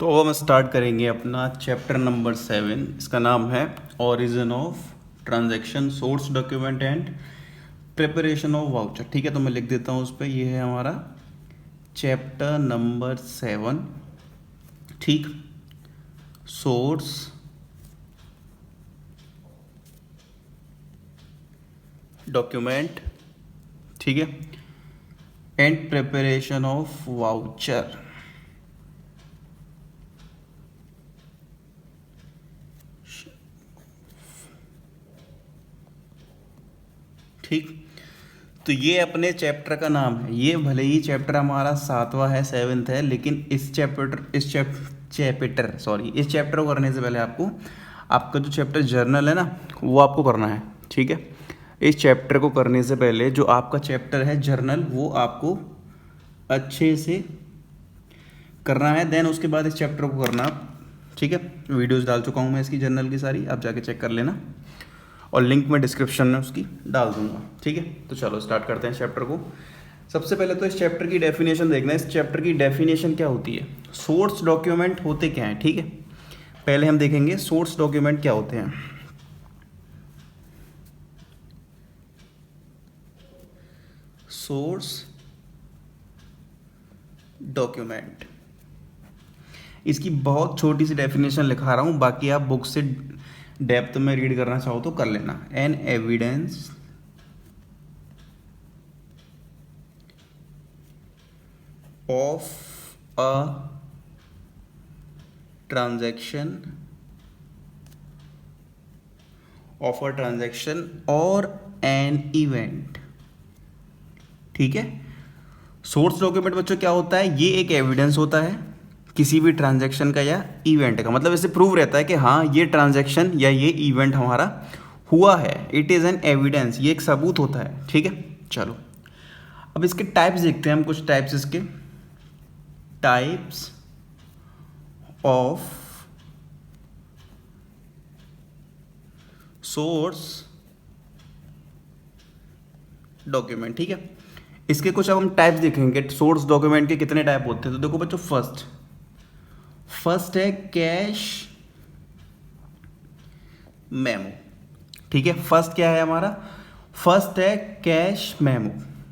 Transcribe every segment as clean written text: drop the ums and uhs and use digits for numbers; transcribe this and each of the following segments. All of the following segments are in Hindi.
तो अब हम स्टार्ट करेंगे अपना चैप्टर नंबर 7। इसका नाम है origin of transaction, source document and preparation of voucher. ठीक है, तो मैं लिख देता हूँ उस पर। ये है हमारा चैप्टर नंबर 7। ठीक, सोर्स डॉक्यूमेंट, ठीक है, एंड प्रिपरेशन ऑफ वाउचर। ठीक, तो ये अपने चैप्टर का नाम है। ये भले ही चैप्टर हमारा 7वां है, 7th है, लेकिन इस चैप्टर को करने से पहले आपका जो चैप्टर जर्नल है ना, वो आपको करना है। ठीक है, इस चैप्टर को करने से पहले जो आपका चैप्टर है जर्नल, वो आपको अच्छे से करना है। देन उसके बाद इस चैप्टर को करना आप। ठीक है, वीडियोस डाल चुका हूँ मैं इसकी जर्नल की सारी, आप जाके चेक कर लेना और लिंक मैं डिस्क्रिप्शन में उसकी डाल दूंगा। ठीक है, तो चलो स्टार्ट करते हैं चैप्टर को। सबसे पहले तो इस चैप्टर की डेफिनेशन देखना है। इस चैप्टर की डेफिनेशन क्या होती है, सोर्स डॉक्यूमेंट होते क्या हैं। ठीक है, पहले हम देखेंगे सोर्स डॉक्यूमेंट क्या होते हैं। सोर्स डॉक्यूमेंट, इसकी बहुत छोटी सी डेफिनेशन लिखा रहा हूँ, बाकी आप बुक से डेप्थ में रीड करना चाहो तो कर लेना। An evidence of a transaction or an event। ठीक है, सोर्स डॉक्यूमेंट बच्चों क्या होता है, ये एक एविडेंस होता है किसी भी ट्रांजैक्शन का या इवेंट का। मतलब इससे प्रूव रहता है कि हाँ, ये ट्रांजैक्शन या ये इवेंट हमारा हुआ है। इट इज़ एन एविडेंस, ये एक सबूत होता है। ठीक है, चलो अब इसके टाइप्स देखते हैं हम। कुछ टाइप्स इसके, टाइप्स ऑफ सोर्स डॉक्यूमेंट। ठीक है, इसके कुछ अब हम टाइप्स देखेंगे। सोर्स डॉक्यूमेंट के कितने टाइप होते हैं, तो देखो बच्चों, फर्स्ट है कैश मेमो। ठीक है, फर्स्ट क्या है हमारा, फर्स्ट है कैश मेमो।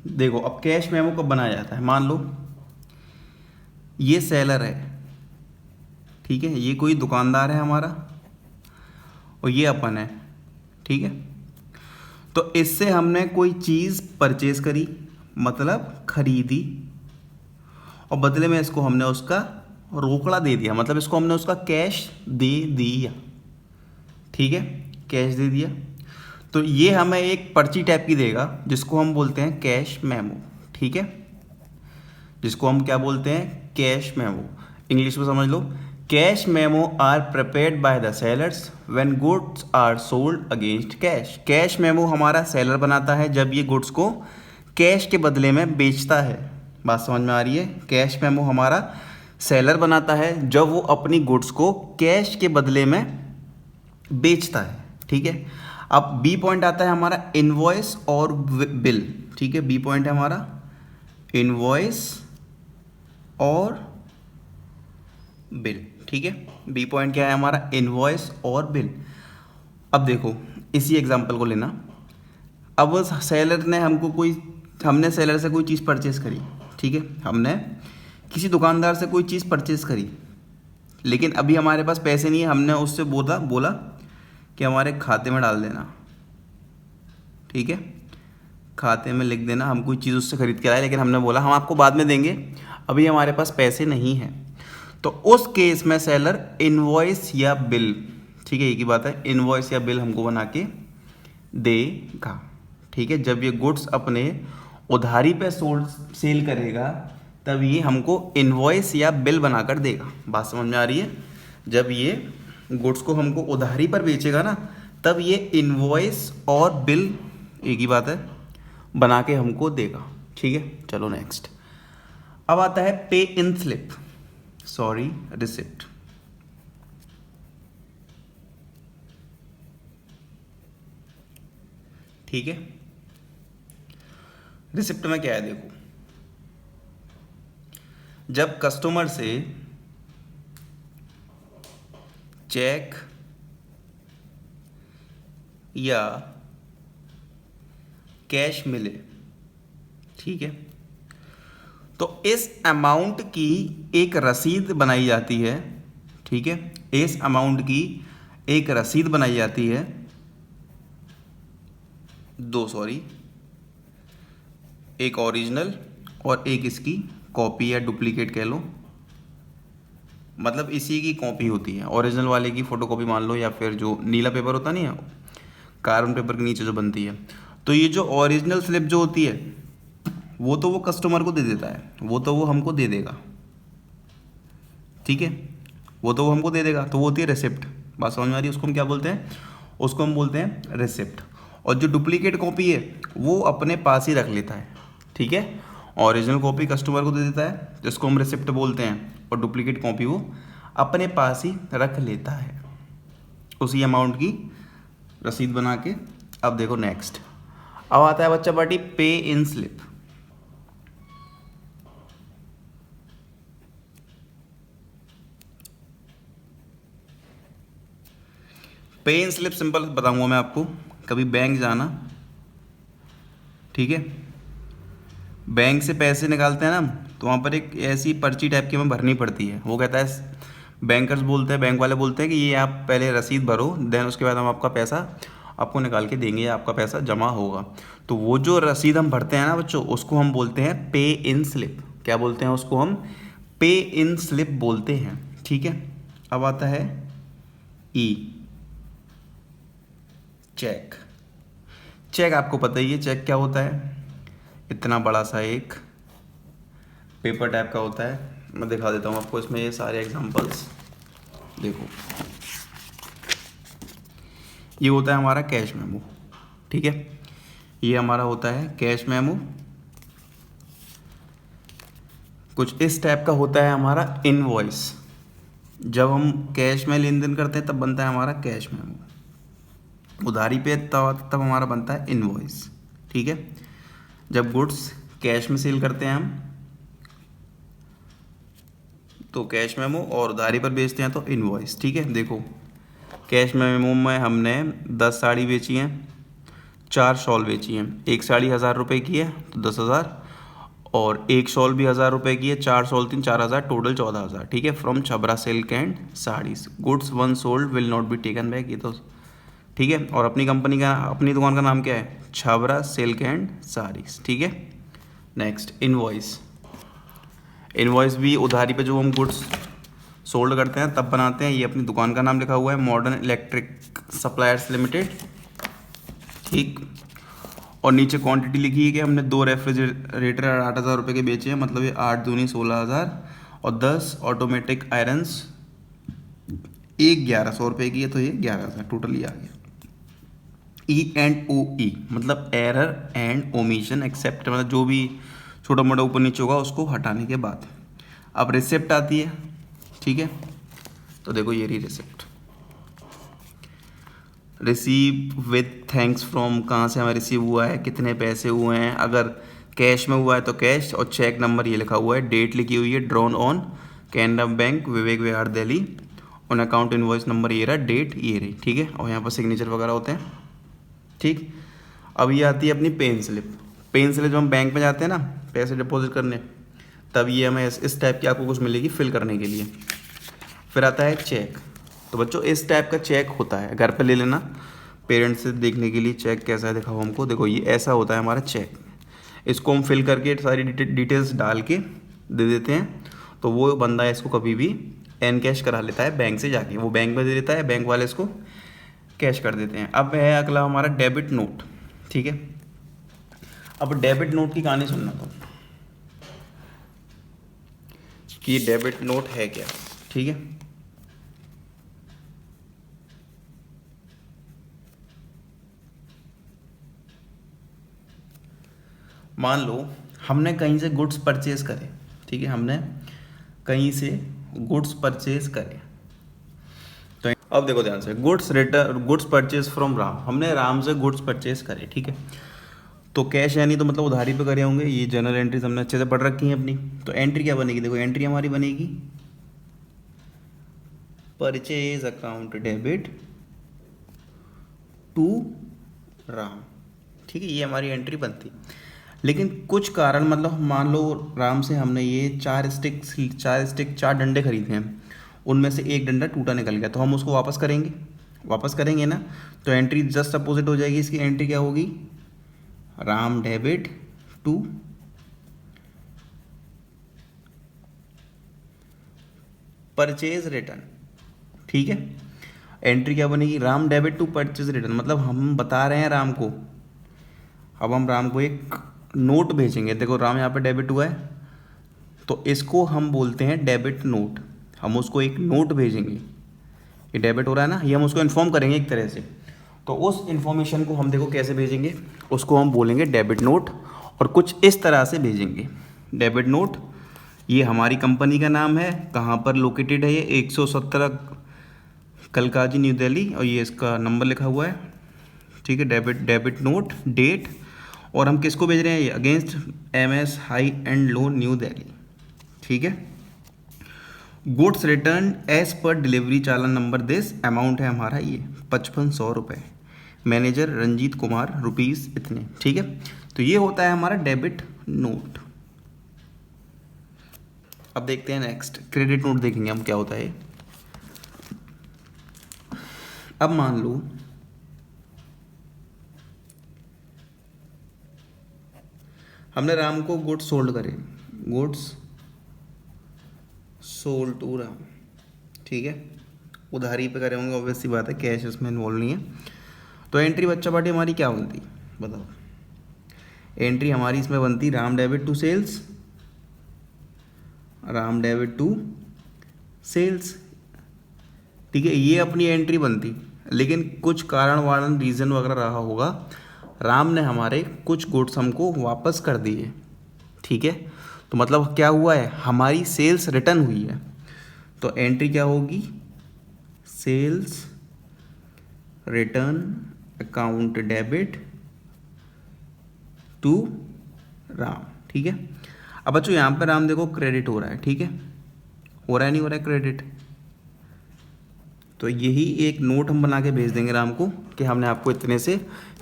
देखो अब कैश मेमो कब बनाया जाता है, मान लो ये सेलर है। ठीक है, ये कोई दुकानदार है हमारा और ये अपन है। ठीक है, तो इससे हमने कोई चीज़ परचेज करी, मतलब खरीदी, और बदले में इसको हमने उसका रोकड़ा दे दिया, मतलब इसको हमने उसका कैश दे दिया। ठीक है, कैश दे दिया, तो ये हमें एक पर्ची टाइप की देगा जिसको हम बोलते हैं कैश मेमो। ठीक है, जिसको हम क्या बोलते हैं, कैश मेमो। इंग्लिश में समझ लो, cash memo are prepared by the sellers when goods are sold against cash. Cash memo हमारा सेलर बनाता है जब ये गुड्स को कैश के बदले में बेचता है। बात समझ में आ रही है, कैश मेमो हमारा सेलर बनाता है जब वो अपनी गुड्स को कैश के बदले में बेचता है। ठीक है, अब बी पॉइंट आता है हमारा इनवॉइस और बिल। ठीक है, बी पॉइंट है हमारा इनवॉइस और बिल। ठीक है, बी पॉइंट क्या है हमारा, इनवॉइस और बिल। अब देखो इसी एग्जांपल को लेना। अब सेलर ने हमने सेलर से कोई चीज़ परचेस करी। ठीक है, हमने किसी दुकानदार से कोई चीज़ परचेस करी, लेकिन अभी हमारे पास पैसे नहीं है। हमने उससे बोला कि हमारे खाते में डाल देना। ठीक है, खाते में लिख देना, हम कोई चीज़ उससे खरीद के लाए, लेकिन हमने बोला हम आपको बाद में देंगे, अभी हमारे पास पैसे नहीं हैं। तो उस केस में सेलर इनवॉइस या बिल, ठीक है, एक ही बात है, इनवॉइस या बिल हमको बना के देगा। ठीक है, जब ये गुड्स अपने उधारी पे सेल करेगा तब ये हमको इनवॉइस या बिल बनाकर देगा। बात समझ में आ रही है, जब ये गुड्स को हमको उधारी पर बेचेगा ना, तब ये इनवॉइस और बिल, एक ही बात है, बना के हमको देगा। ठीक है, चलो नेक्स्ट। अब आता है पे इन स्लिप, सॉरी रिसिप्ट। ठीक है, रिसिप्ट में क्या है, देखो, जब कस्टमर से चेक या कैश मिले, ठीक है, तो इस अमाउंट की एक रसीद बनाई जाती है, ठीक है, इस अमाउंट की एक रसीद बनाई जाती है, एक ओरिजिनल और एक इसकी कॉपी या डुप्लीकेट कह लो, मतलब इसी की कॉपी होती है, ओरिजिनल वाले की फ़ोटोकॉपी मान लो, या फिर जो नीला पेपर होता नहीं है, कार्बन पेपर के नीचे जो बनती है। तो ये जो ओरिजिनल स्लिप जो होती है वो तो वो कस्टमर को दे देता है, वो हमको दे देगा, ठीक है, वो हमको दे देगा, तो वो होती है रिसिप्ट। बात समझ में आ रही है? उसको हम क्या बोलते हैं? उसको हम बोलते हैं रिसिप्ट। और जो डुप्लीकेट कॉपी है वो अपने पास ही रख लेता है, ठीक है, ओरिजिनल कॉपी कस्टमर को दे देता है जिसको हम रिसिप्ट बोलते हैं, और डुप्लीकेट कॉपी वो अपने पास ही रख लेता है उसी अमाउंट की रसीद बना के। अब देखो नेक्स्ट, अब आता है बच्चा पार्टी पे इन स्लिप। पे इन स्लिप सिंपल बताऊंगा मैं आपको। कभी बैंक जाना, ठीक है, बैंक से पैसे निकालते हैं ना, तो वहाँ पर एक ऐसी पर्ची टाइप की हमें भरनी पड़ती है। वो कहता है, बैंकर्स बोलते हैं, बैंक वाले बोलते हैं कि ये आप पहले रसीद भरो, देन उसके बाद हम आपका पैसा आपको निकाल के देंगे या आपका पैसा जमा होगा। तो वो जो रसीद हम भरते हैं ना बच्चों, उसको हम बोलते हैं पे इन स्लिप। क्या बोलते हैं उसको? हम पे इन स्लिप बोलते हैं, ठीक है। अब आता है ई, चेक। चेक आपको पता ही है चेक क्या होता है, इतना बड़ा सा एक पेपर टाइप का होता है। मैं दिखा देता हूँ आपको इसमें ये सारे एग्जांपल्स। देखो, ये होता है हमारा कैश मेमो, ठीक है, ये हमारा होता है कैश मेमो। कुछ इस टाइप का होता है हमारा इनवॉइस। जब हम कैश में लेन देन करते हैं तब बनता है हमारा कैश मेमो। उधारी पे तब हमारा बनता है इनवॉइस, ठीक है। जब गुड्स कैश में सेल करते हैं हम तो कैश मेमो, और उधारी पर बेचते हैं तो इनवॉइस, ठीक है। देखो, कैश मेमो में हमने 10 साड़ी बेची हैं, 4 शॉल बेची हैं। एक साड़ी 1000 रुपये की है तो 10,000, और एक शॉल भी 1000 रुपये की है, 4 शॉल 3 4000, टोटल 14,000, ठीक है। From Chhabra silk and saris, goods one sold will not be taken back, ये तो ठीक है। और अपनी कंपनी का, अपनी दुकान का नाम क्या है? छबरा सिल्क एंड साड़ीज, ठीक है। Next, invoice. इनवॉइस भी उधारी पे जो हम गुड्स सोल्ड करते हैं तब बनाते हैं। ये अपनी दुकान का नाम लिखा हुआ है, मॉडर्न इलेक्ट्रिक सप्लायर्स लिमिटेड, ठीक। और नीचे क्वांटिटी लिखी है कि हमने 2 रेफ्रिजरेटर 8,000 रुपये के बेचे हैं, मतलब ये 8 दूनी 16,000, और 10 ऑटोमेटिक आयरन्स एक 1100 रुपये की है, तो ये 11,000 टोटली आ गया। ई एंड ओ ई मतलब एरर एंड ओमिशन एक्सेप्ट, मतलब जो भी छोटा मोटा ऊपर नीचे होगा उसको हटाने के बाद। अब रिसिप्ट आती है, ठीक है। तो देखो ये रही receipt, receive with thanks from, कहाँ से हमें रिसीव हुआ है, कितने पैसे हुए हैं, अगर कैश में हुआ है तो कैश, और चेक नंबर ये लिखा हुआ है, डेट लिखी हुई है, drawn on Canara bank Vivek Vihar Delhi, on account invoice number ये रहा, डेट ये रही, ठीक है। और यहाँ पर सिग्नेचर वगैरह होते हैं, ठीक। अब ये आती है अपनी पेन स्लिप। पेन स्लिप जब हम बैंक में जाते हैं ना पैसे डिपॉजिट करने, तब ये हमें इस टाइप की आपको कुछ मिलेगी फिल करने के लिए। फिर आता है चेक। तो बच्चों इस टाइप का चेक होता है, घर पे ले लेना पेरेंट्स से देखने के लिए चेक कैसा है दिखाओ हमको। देखो ये ऐसा होता है हमारा चेक, इसको हम फिल करके सारी डिटेल्स डाल के दे देते हैं, तो वो बंदा इसको कभी भी एनकैश करा लेता है बैंक से जाके, वो बैंक में दे देता है, बैंक वाले इसको कैश कर देते हैं। अब है अगला हमारा डेबिट नोट, ठीक है। अब डेबिट नोट की कहानी सुनना तो कि डेबिट नोट है क्या, ठीक है। मान लो हमने कहीं से गुड्स परचेज करे, ठीक है, हमने कहीं से गुड्स परचेज करे। तो अब देखो ध्यान से, गुड्स परचेज फ्रॉम राम, हमने राम से गुड्स परचेज करे, ठीक है। तो कैश यानी तो मतलब उधारी पे करे होंगे। ये जनरल एंट्रीज हमने अच्छे से पढ़ रखी हैं अपनी। तो एंट्री क्या बनेगी? देखो एंट्री हमारी बनेगी purchase account debit to Ram. ठीक है, ये हमारी एंट्री बनती। लेकिन कुछ कारण, मतलब मान लो राम से हमने ये चार डंडे खरीदे हैं, उनमें से एक डंडा टूटा निकल गया, तो हम उसको वापस करेंगे ना। तो एंट्री जस्ट अपोजिट हो जाएगी। इसकी एंट्री क्या होगी? Ram debit to purchase return. ठीक है, एंट्री क्या बनेगी? Ram debit to purchase return. मतलब हम बता रहे हैं राम को, अब हम राम को एक नोट भेजेंगे। देखो राम यहाँ पे डेबिट हुआ है, तो इसको हम बोलते हैं डेबिट नोट। हम उसको एक नोट भेजेंगे, ये डेबिट हो रहा है ना, ये हम उसको इन्फॉर्म करेंगे एक तरह से। तो उस इन्फॉर्मेशन को हम देखो कैसे भेजेंगे, उसको हम बोलेंगे डेबिट नोट, और कुछ इस तरह से भेजेंगे। डेबिट नोट, ये हमारी कंपनी का नाम है, कहाँ पर लोकेटेड है ये? 117 कलकाजी न्यू दिल्ली, और ये इसका नंबर लिखा हुआ है। ठीक है, डेबिट नोट, डेट, और हम किसको भेज रहे हैं? ये against MS high and low New Delhi. ठीक है, goods return as per delivery challan number this, amount है हमारा ये 5500 रुपये, मैनेजर रंजीत कुमार रुपीज़ इतने। ठीक है, तो ये होता है हमारा डेबिट नोट। अब देखते हैं नेक्स्ट, क्रेडिट नोट देखेंगे हम क्या होता है। अब मान लो हमने राम को गुड्स सोल्ड करे, गुड्स सोल्ड टू राम। ठीक है, उधारी पे करे होंगे, ऑब्वियस सी बात है, कैश इसमें इन्वॉल्व नहीं है। तो एंट्री बच्चा पार्टी हमारी क्या बनती, बताओ? एंट्री हमारी इसमें बनती Ram debit to sales, Ram debit to sales. ठीक है, ये अपनी एंट्री बनती। लेकिन कुछ कारण रीज़न वगैरह रहा होगा, राम ने हमारे कुछ गुड्स हमको वापस कर दिए। ठीक है, तो मतलब क्या हुआ है? हमारी सेल्स रिटर्न हुई है। तो एंट्री क्या होगी? Sales return account debit to Ram. ठीक है, अब बच्चों यहाँ पे राम देखो क्रेडिट हो रहा है। ठीक है, हो रहा है नहीं हो रहा है क्रेडिट? तो यही एक नोट हम बना के भेज देंगे राम को कि हमने आपको इतने से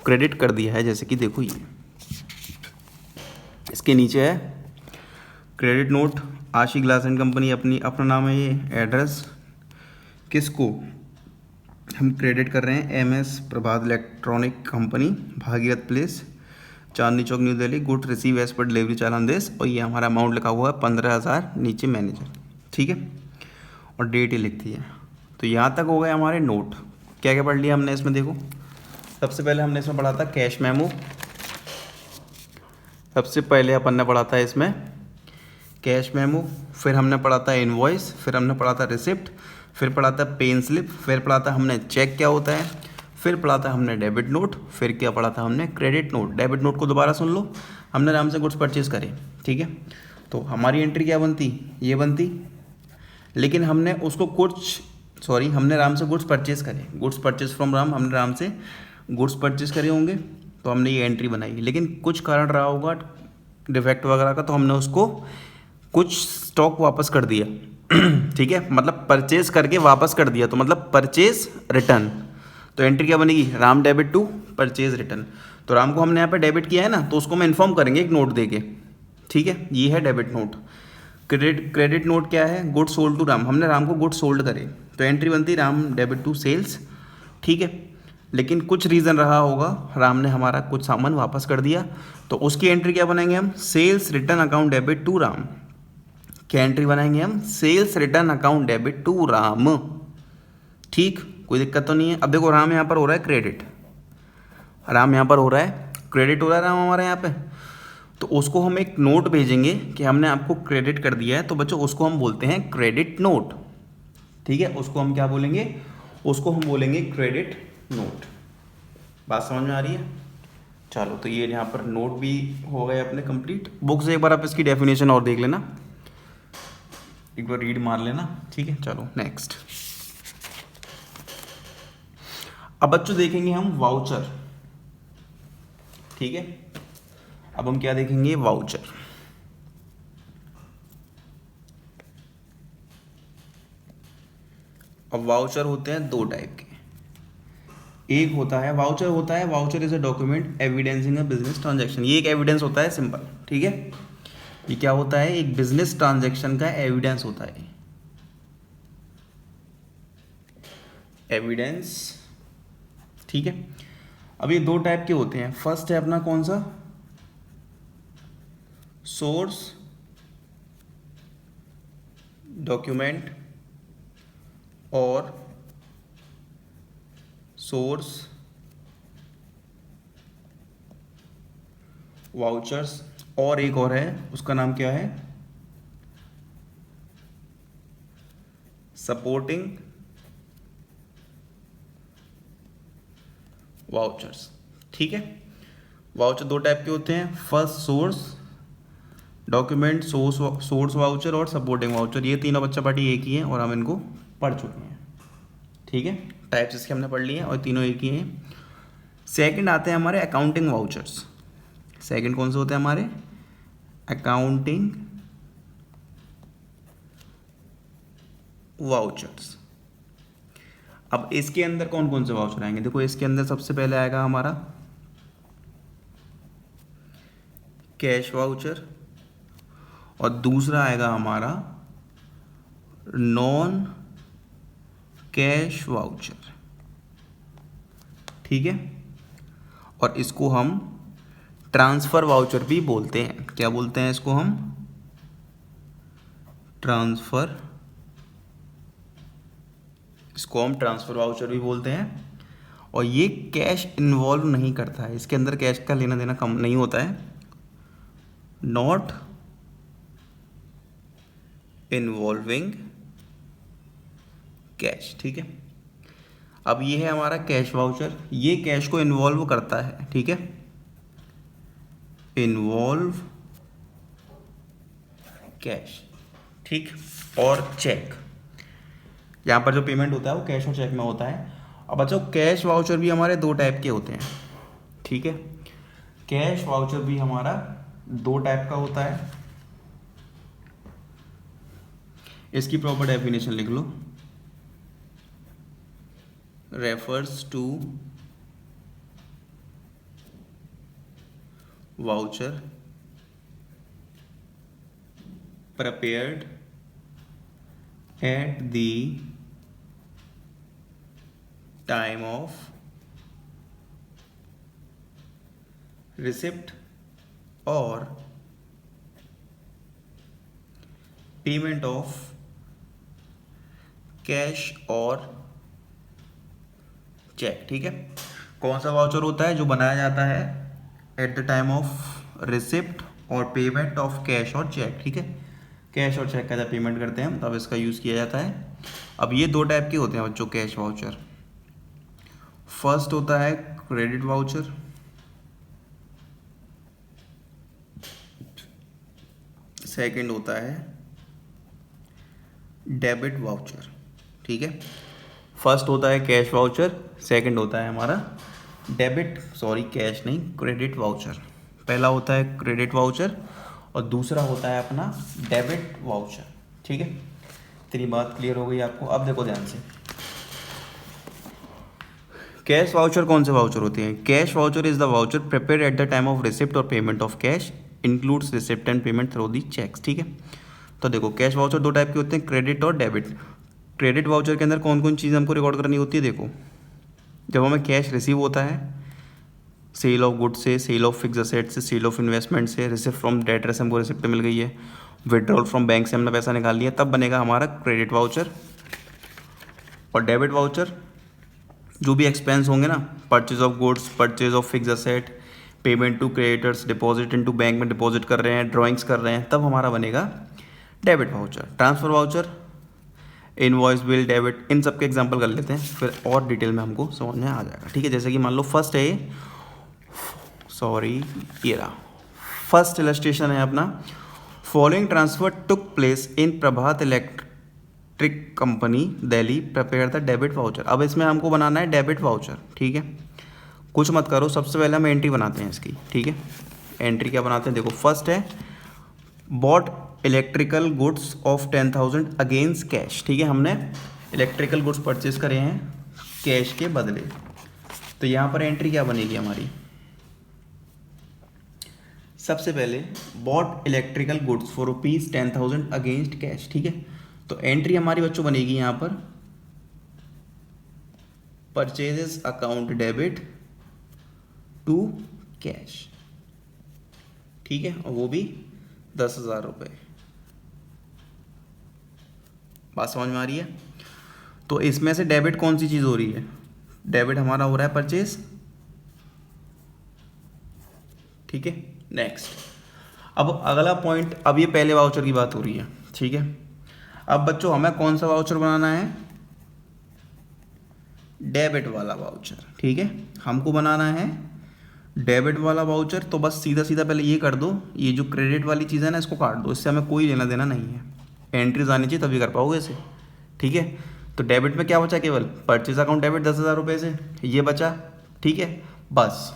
क्रेडिट कर दिया है। जैसे कि देखो ये इसके नीचे है क्रेडिट नोट, आशी ग्लास एंड कंपनी, अपना नाम है, ये एड्रेस किसको हम क्रेडिट कर रहे हैं? MS Prabhat electronic company, Bhagirath place, Chandni Chowk new Delhi, good receive as per delivery challan देश, और ये हमारा अमाउंट लिखा हुआ है 15,000, नीचे मैनेजर। ठीक है, और डेट ही लिखती है। तो यहाँ तक हो गए हमारे नोट। क्या क्या पढ़ लिया हमने इसमें? देखो सबसे पहले हमने इसमें पढ़ा था कैश मेमो, सबसे पहले अपन ने पढ़ा था इसमें कैश मेमो, फिर हमने पढ़ा था इनवॉइस, फिर हमने पढ़ा था रिसिप्ट, फिर पढ़ा था पेन स्लिप, फिर पढ़ा था हमने चेक क्या होता है, फिर पढ़ा था हमने डेबिट नोट, फिर क्या पढ़ा था हमने? Credit note. डेबिट नोट को दोबारा सुन लो, हमने राम से गुड्स परचेज करे। ठीक है, तो हमारी एंट्री क्या बनती? ये बनती। लेकिन हमने उसको हमने राम से गुड्स परचेज करे, गुड्स परचेज फ्रॉम राम, हमने राम से गुड्स परचेज करे होंगे, तो हमने ये एंट्री बनाई। लेकिन कुछ कारण रहा होगा डिफेक्ट वगैरह का, तो हमने उसको कुछ स्टॉक वापस कर दिया। ठीक है, मतलब परचेज करके वापस कर दिया, तो मतलब परचेज रिटर्न। तो एंट्री क्या बनेगी? Ram debit to purchase return. तो राम को हमने यहाँ पे डेबिट किया है ना, तो उसको हम इन्फॉर्म करेंगे एक नोट देके। ठीक है, ये है डेबिट नोट। क्रेडिट नोट क्या है? गुड सोल्ड टू राम, हमने राम को गुड सोल्ड करे, तो एंट्री बनती राम डेबिट टू सेल्स। ठीक है, लेकिन कुछ रीज़न रहा होगा, राम ने हमारा कुछ सामान वापस कर दिया, तो उसकी एंट्री क्या बनाएंगे हम? Sales return account debit to Ram. क्या एंट्री बनाएंगे हम? Sales return account debit to Ram. ठीक, कोई दिक्कत तो नहीं है। अब देखो राम यहाँ पर हो रहा है क्रेडिट, राम यहाँ पर हो रहा है क्रेडिट, हो रहा है राम हमारे यहाँ पे, तो उसको हम एक नोट भेजेंगे कि हमने आपको क्रेडिट कर दिया है। तो बच्चों उसको हम बोलते हैं क्रेडिट नोट। ठीक है, उसको हम क्या बोलेंगे? उसको हम बोलेंगे क्रेडिट नोट। बात समझ में आ रही है? चलो, तो ये यहाँ पर नोट भी हो गए अपने कंप्लीट। बुक से एक बार आप इसकी डेफिनेशन और देख लेना, एक बार रीड मार लेना। ठीक है, चलो नेक्स्ट। अब बच्चों देखेंगे हम वाउचर। ठीक है, अब हम क्या देखेंगे? वाउचर। अब वाउचर होते हैं दो टाइप के। एक होता है voucher is a document evidencing a business transaction. ये एक एविडेंस होता है, सिंपल, ठीक है। ये क्या होता है, एक बिजनेस ट्रांजैक्शन का एविडेंस होता है, एविडेंस, ठीक है। अब ये दो टाइप के होते हैं। फर्स्ट है अपना कौन सा, सोर्स डॉक्यूमेंट और सोर्स वाउचर्स, और एक और है, उसका नाम क्या है, सपोर्टिंग वाउचर्स, ठीक है। वाउचर दो टाइप के होते हैं, first source document, source voucher और सपोर्टिंग वाउचर। ये तीनों बच्चा पार्टी एक ही है और हम इनको पढ़ चुके हैं, ठीक है। टाइप्स इसके हमने पढ़ लिए हैं और तीनों एक ही हैं। सेकंड आते हैं हमारे अकाउंटिंग वाउचर्स। सेकंड कौन से होते हैं हमारे, अकाउंटिंग वाउचर्स। अब इसके अंदर कौन कौन से वाउचर आएंगे, देखो इसके अंदर सबसे पहले आएगा हमारा कैश वाउचर और दूसरा आएगा हमारा नॉन कैश वाउचर, ठीक है। और इसको हम ट्रांसफर वाउचर भी बोलते हैं। क्या बोलते हैं इसको हम, ट्रांसफर, इसको हम ट्रांसफर वाउचर भी बोलते हैं। और ये कैश इन्वॉल्व नहीं करता है, इसके अंदर कैश का लेना देना कम नहीं होता है, नॉट इन्वॉल्विंग कैश, ठीक है। अब ये है हमारा कैश वाउचर, ये कैश को इन्वॉल्व करता है, ठीक है, इन्वॉल्व कैश, ठीक। और चेक, यहाँ पर जो पेमेंट होता है वो कैश और चेक में होता है। अब बच्चों कैश वाउचर भी हमारे दो टाइप के होते हैं, ठीक है। कैश वाउचर भी हमारा दो टाइप का होता है। इसकी प्रॉपर डेफिनेशन लिख लो, refers to voucher prepared at the time of receipt or payment of cash और चेक, ठीक है। कौन सा वाउचर होता है, जो बनाया जाता है eight the time of receipt और पेमेंट ऑफ कैश और चेक, ठीक है। कैश और चेक का जब पेमेंट करते हैं तब इसका यूज़ किया जाता है। अब ये दो टाइप के होते हैं बच्चों कैश वाउचर। फर्स्ट होता है क्रेडिट वाउचर, सेकंड होता है डेबिट वाउचर, ठीक है। फर्स्ट होता है कैश वाउचर, सेकंड होता है हमारा कैश नहीं, क्रेडिट वाउचर। पहला होता है क्रेडिट वाउचर और दूसरा होता है अपना डेबिट वाउचर, ठीक है। तेरी बात क्लियर हो गई आपको। अब देखो ध्यान से, कैश वाउचर कौन से वाउचर होते हैं, cash voucher is the voucher prepared at the time of receipt और payment of cash, includes receipt and payment through the cheques, ठीक है। तो देखो कैश वाउचर दो टाइप के होते हैं, क्रेडिट और डेबिट। क्रेडिट वाउचर के अंदर कौन कौन चीज़ हमको रिकॉर्ड करनी होती है, देखो जब हमें कैश रिसीव होता है सेल ऑफ गुड्स से, सेल ऑफ फिक्स असेट से, सेल ऑफ इन्वेस्टमेंट से, रिसिप्ट फ्रॉम डेटर से हमको रिसिप्ट मिल गई है, विड्रॉल फ्रॉम बैंक से हमने पैसा निकाल लिया, तब बनेगा हमारा क्रेडिट वाउचर। और डेबिट वाउचर जो भी एक्सपेंस होंगे ना, purchase of goods, purchase of fix asset, payment to creditors, deposit into bank में डिपॉजिट कर रहे हैं, ड्राइंग्स कर रहे हैं, तब हमारा बनेगा debit voucher. Transfer voucher, invoice, bill, debit, इन सब के एग्जांपल कर लेते हैं, फिर और डिटेल में हमको समझ में आ जाएगा, ठीक है। जैसे कि मान लो फर्स्ट है ये रहा फर्स्ट इलस्ट्रेशन है अपना, following transfer took place in Prabhat electric company Delhi, prepare the debit voucher. अब इसमें हमको बनाना है डेबिट वाउचर, ठीक है। कुछ मत करो, सबसे पहले हम एंट्री बनाते हैं इसकी, ठीक है। एंट्री क्या बनाते हैं, देखो फर्स्ट है bought electrical goods of 10,000 against cash, ठीक है। हमने इलेक्ट्रिकल गुड्स परचेज करे हैं कैश के बदले, तो यहाँ पर एंट्री क्या बनेगी हमारी? सबसे पहले bought electrical goods for ₹10,000 against cash, ठीक है। तो एंट्री हमारी बच्चों बनेगी यहाँ पर purchases account debit to cash, ठीक है, और वो भी 10,000 रुपये। बात समझ में आ रही है? तो इसमें से डेबिट कौन सी चीज़ हो रही है? डेबिट हमारा हो रहा है परचेज, ठीक है। नेक्स्ट, अब अगला पॉइंट, अब ये पहले वाउचर की बात हो रही है, ठीक है। अब बच्चों हमें कौन सा वाउचर बनाना है? डेबिट वाला वाउचर, ठीक है। हमको बनाना है डेबिट वाला वाउचर। तो बस सीधा सीधा पहले ये कर दो, ये जो क्रेडिट वाली चीज़ है ना इसको काट दो, इससे हमें कोई लेना देना नहीं है। एंट्रीज आनी चाहिए तभी कर पाओगे इसे, ठीक है। तो डेबिट में क्या बचा? केवल परचेज अकाउंट डेबिट 10,000 रुपये से, ये बचा, ठीक है, बस।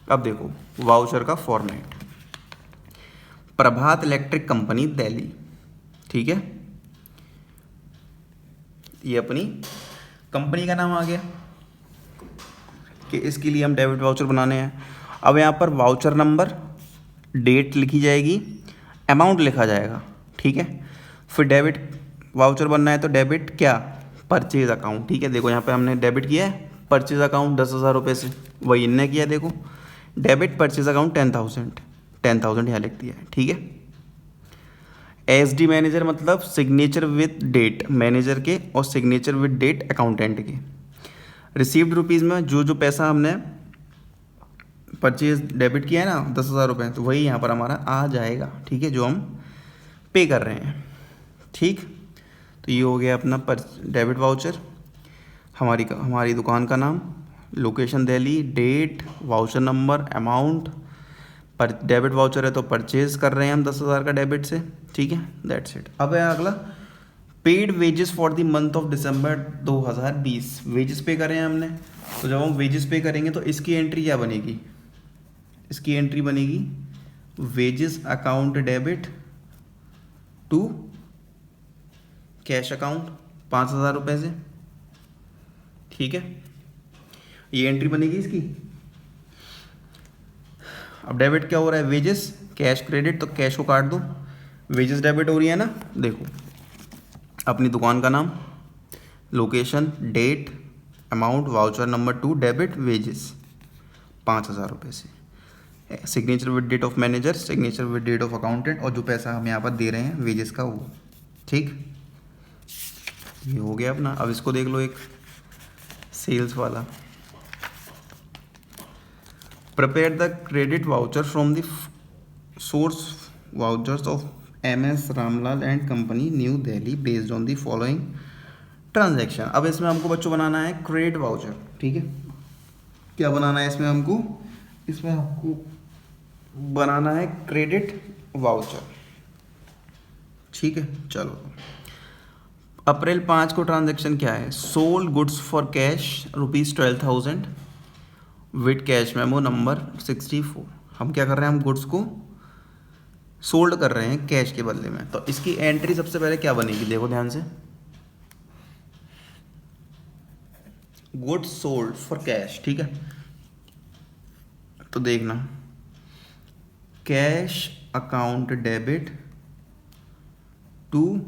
अब देखो वाउचर का फॉर्मेट, प्रभात इलेक्ट्रिक कंपनी दिल्ली, ठीक है, ये अपनी कंपनी का नाम आ गया कि इसके लिए हम डेबिट वाउचर बनाने हैं। अब यहाँ पर वाउचर नंबर, डेट लिखी जाएगी, अमाउंट लिखा जाएगा, ठीक है। फिर डेबिट वाउचर बनना है तो डेबिट क्या? परचेज अकाउंट, ठीक है। देखो यहाँ पे हमने डेबिट किया है परचेज अकाउंट 10,000 रुपये से, वही इनने किया, देखो डेबिट परचेज अकाउंट 10,000 यहाँ लिख दिया है, ठीक है। SD मैनेजर मतलब सिग्नेचर विद डेट, मैनेजर के और सिग्नेचर विद डेट अकाउंटेंट के। रिसीव्ड रुपीज़ में जो जो पैसा हमने परचेज डेबिट किया है ना 10,000 रुपये, तो वही यहाँ पर हमारा आ जाएगा, ठीक है, जो हम पे कर रहे हैं, ठीक। तो ये हो गया अपना डेबिट वाउचर, हमारी दुकान का नाम, location Delhi, date, voucher number, amount, पर डेबिट वाउचर है तो परचेज कर रहे हैं हम 10,000 का डेबिट से, ठीक है, दैट्स इट। अब है अगला paid wages for the month of December 2020, wages पे करें हैं हमने। तो जब हम वेजेस पे करेंगे तो इसकी एंट्री क्या बनेगी? इसकी एंट्री बनेगी wages account debit to cash account 5,000 रुपये से, ठीक है, ये एंट्री बनेगी इसकी। अब डेबिट क्या हो रहा है? वेजेस, कैश क्रेडिट, तो कैश को काट दो, वेजेस डेबिट हो रही है ना, देखो अपनी दुकान का नाम, location, date, amount, voucher number 2, debit wages 5,000 रुपये से, signature with date of manager, signature with date of accountant, और जो पैसा हम यहाँ पर दे रहे हैं वेजेस का वो, ठीक। ये हो गया अपना। अब इसको देख लो, एक सेल्स वाला, prepare the credit voucher from the source vouchers of MS Ramlal and company new Delhi based on the following transaction. अब इसमें हमको बच्चों बनाना है क्रेडिट वाउचर, ठीक है। क्या बनाना है इसमें हमको? इसमें हमको बनाना है क्रेडिट वाउचर, ठीक है। चलो, अप्रैल 5 को ट्रांजैक्शन क्या है? Sold goods for cash ₹12,000 with cash memo number 64। हम क्या कर रहे हैं? हम गुड्स को सोल्ड कर रहे हैं कैश के बदले में। तो इसकी एंट्री सबसे पहले क्या बनेगी? देखो ध्यान से, गुड्स सोल्ड फॉर कैश, ठीक है। तो देखना, cash account debit to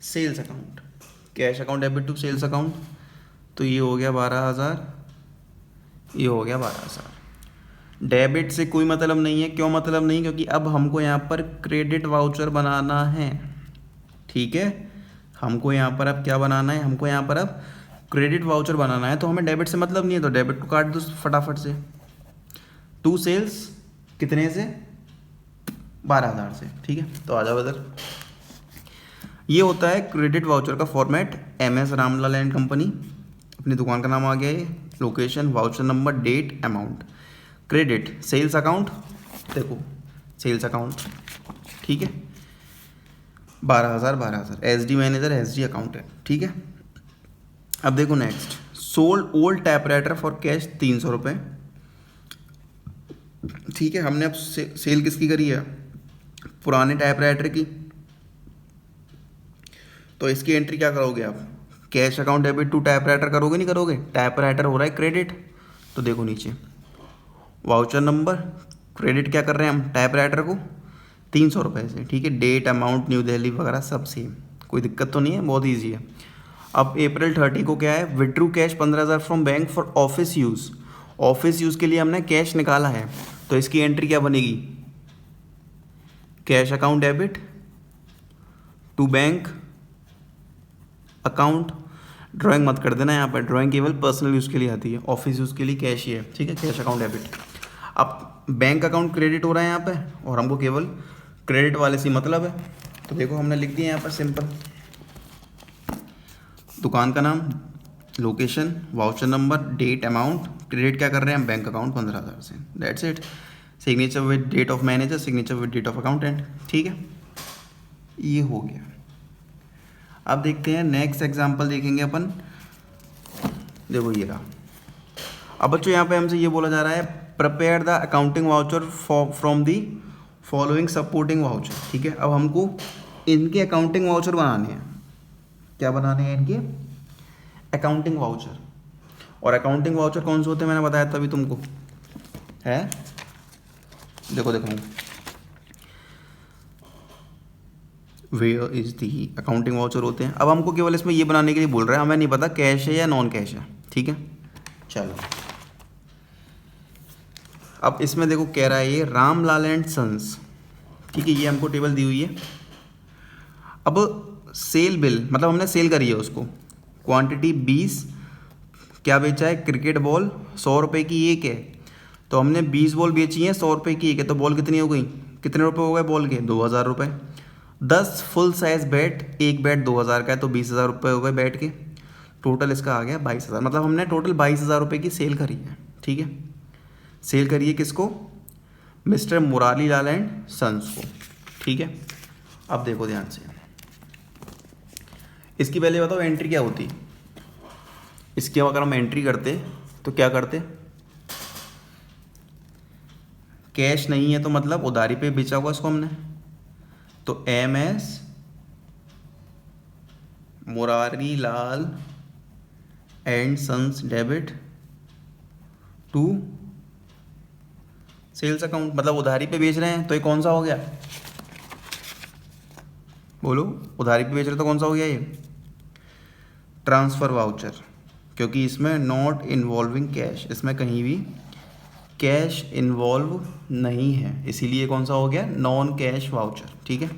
sales account, cash account debit to sales account, तो ये हो गया 12,000, ये हो गया 12,000। डेबिट से कोई मतलब नहीं है, क्यों मतलब नहीं? क्योंकि अब हमको यहाँ पर क्रेडिट वाउचर बनाना है, ठीक है। हमको यहाँ पर अब क्या बनाना है? हमको यहाँ पर अब क्रेडिट वाउचर बनाना है, तो हमें डेबिट से मतलब नहीं है, तो डेबिट को काट दो फटाफट से। टू सेल्स कितने से? 12,000 से, ठीक है। तो आ जाओ इधर, ये होता है क्रेडिट वाउचर का format. MS Ramlal and company, अपनी दुकान का नाम आ गया है, location, voucher number, date, amount, credit, sales account, देखो सेल्स अकाउंट, ठीक है, 12,000 SD मैनेजर, SD अकाउंटेंट, ठीक है। अब देखो next, sold old typewriter for cash 300 रुपये, ठीक है। हमने अब सेल किसकी करी है? पुराने टाइपराइटर की, तो इसकी एंट्री क्या करोगे आप, cash account debit to typewriter करोगे, नहीं करोगे, टाइपराइटर हो रहा है क्रेडिट, तो देखो नीचे वाउचर नंबर, क्रेडिट क्या कर रहे हैं हम टाइपराइटर को 300 रुपये से, ठीक है, डेट अमाउंट न्यू दिल्ली वगैरह सब सेम, कोई दिक्कत तो नहीं है, बहुत ईजी है। अब अप्रैल 30 को क्या है, withdrew cash 15,000 from bank for office use, office use के लिए हमने कैश निकाला है, तो इसकी एंट्री क्या बनेगी, cash account debit to bank account, drawing मत कर देना यहाँ पर, ड्राइंग केवल पर्सनल यूज़ के लिए आती है, ऑफिस यूज़ के लिए कैश ही है, ठीक है, कैश अकाउंट डेबिट। अब बैंक अकाउंट क्रेडिट हो रहा है यहाँ पे, और हमको केवल क्रेडिट वाले से मतलब है, तो देखो हमने लिख दिया यहाँ पर सिंपल, दुकान का नाम, location, voucher number, date, amount, credit क्या कर रहे हैं हम बैंक अकाउंट 15,000 से, that's it. Signature with date of manager, signature with date of accountant, ठीक है, ये हो गया। अब देखते हैं नेक्स्ट एग्जांपल देखेंगे अपन, देखो ये रहा। अब बच्चों यहाँ पे हमसे ये बोला जा रहा है prepare the accounting voucher from the following supporting voucher, ठीक है। अब हमको इनके अकाउंटिंग वाउचर बनाने हैं, क्या बनाने हैं इनके अकाउंटिंग वाउचर, और अकाउंटिंग वाउचर कौन से होते हैं मैंने बताया था अभी तुमको, है देखो देखो where is the accounting voucher होते हैं। अब हमको केवल इसमें ये बनाने के लिए बोल रहा है, हमें नहीं पता कैश है या नॉन कैश है, ठीक है। चलो अब इसमें देखो कह रहा है ये रामलाल एंड सन्स, ठीक है, ये हमको टेबल दी हुई है। अब सेल बिल मतलब हमने सेल करी है उसको, क्वांटिटी 20, क्या बेचा है, क्रिकेट बॉल 100 रुपये की एक है, तो हमने 20 बॉल बेची हैं 100 रुपये की एक है, तो बॉल कितनी हो गई, कितने रुपए हो गए बॉल के, 2,000 रुपये। 10 फुल साइज बैट, एक बैट 2,000 का है, तो 20,000 रुपये हो गए बैट के, टोटल इसका आ गया 22,000, मतलब हमने टोटल 22,000 रुपये की सेल करी है, ठीक है। सेल करी है किसको, mister Murari Lal and sons को, ठीक है। अब देखो ध्यान से, इसकी पहले बताओ एंट्री क्या होती, इसकी अगर हम एंट्री करते तो क्या करते, कैश नहीं है तो मतलब उधारी पे बेचा हुआ इसको हमने, तो MS Murari Lal and sons debit to sales account, मतलब उधारी पे बेच रहे हैं, तो ये कौन सा हो गया, बोलो, उधारी पे बेच रहे तो कौन सा हो गया ये, ट्रांसफ़र वाउचर, क्योंकि इसमें नॉट इन्वॉल्विंग कैश, इसमें कहीं भी कैश इन्वॉल्व नहीं है, इसीलिए कौन सा हो गया, नॉन कैश वाउचर, ठीक है।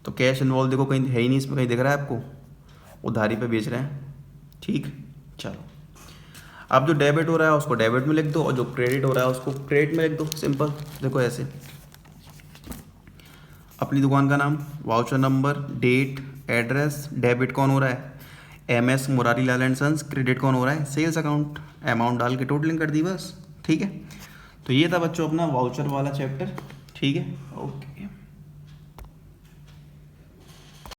तो कैश इन्वॉल्व देखो कहीं है ही नहीं, इसमें कहीं दिख रहा है आपको, उधारी पे बेच रहे हैं, ठीक। चलो अब जो डेबिट हो रहा है उसको डेबिट में लिख दो, और जो क्रेडिट हो रहा है उसको क्रेडिट में लिख दो, सिंपल। देखो ऐसे, अपनी दुकान का नाम, voucher number, date, address, debit कौन हो रहा है, MS Murari Lal and sons, credit कौन हो रहा है, सेल्स अकाउंट, अमाउंट डाल के टोटलिंग कर दी बस, ठीक है। तो ये था बच्चों अपना वाउचर वाला चैप्टर, ठीक है, ओके।